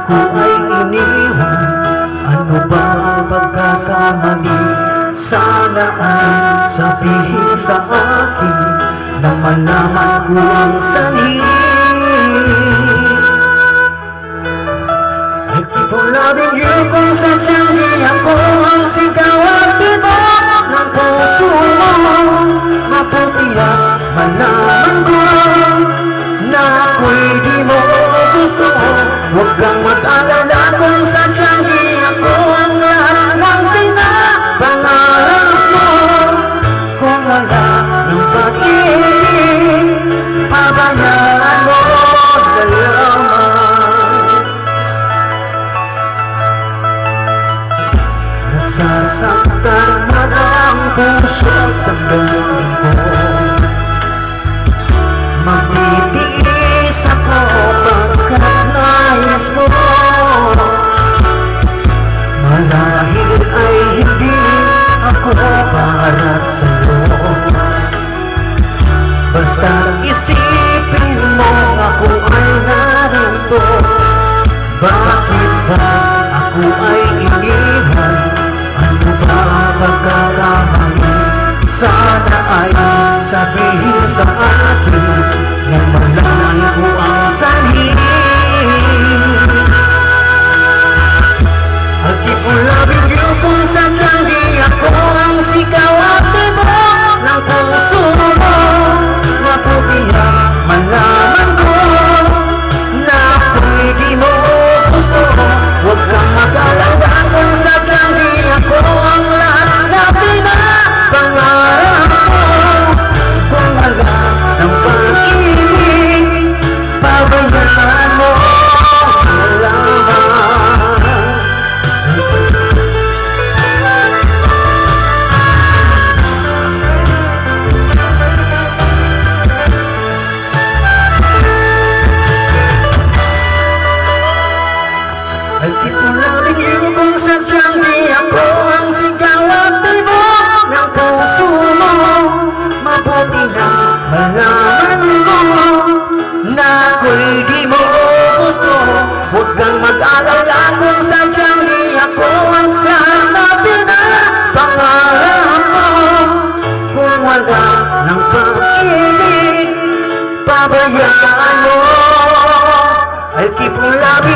ako ay iniwan. Ano ba ang pagkakamali? Sana ay sabihin sa akin na malaman ko ang sanhi. I keep on loving you kung sadyang di ako ang sigaw at tibok ng puso mo. Mabuti at malaman ko na ako'y di mo gusto. Huwag kang mag-alala kung sadyang di ako ang lahat ng pinapangarap mo. Kung wala ng pag-ibig, pabayaan mo na lamang. Nasasaktan na ang puso at damdamin ko. Magtitiis ako pagkat nais mo. Marahil ay hindi ako para sa'yo. Basta isipin mo ako ay narito. Bakit ba ako ay iniwan? Ano ba pagkakamali? Sana ay sabihin sa akin na malaman ko ang sanhi. I'll keep on loving you kung sadyang di ako ang sigaw at tibok ng puso mo. Mabuti at malaman ko na ako'y di mo gusto. Huwag kang mag-alala kung sadyang di ako ang lahat na pinapangarap mo. Kung wala ng pag-ibig, pabayaan mo na lamang. I keep on loving you kung sadyang di ako ang sigaw at tibok ng puso mo. Mabuti na malaman ko na ako'y di mo gusto. Huwag kang mag-alala kung sadyang di ako ang lahat na pinapangarap mo. Kung wala ng pag-ibig, pabayaan mo. I'll keep on loving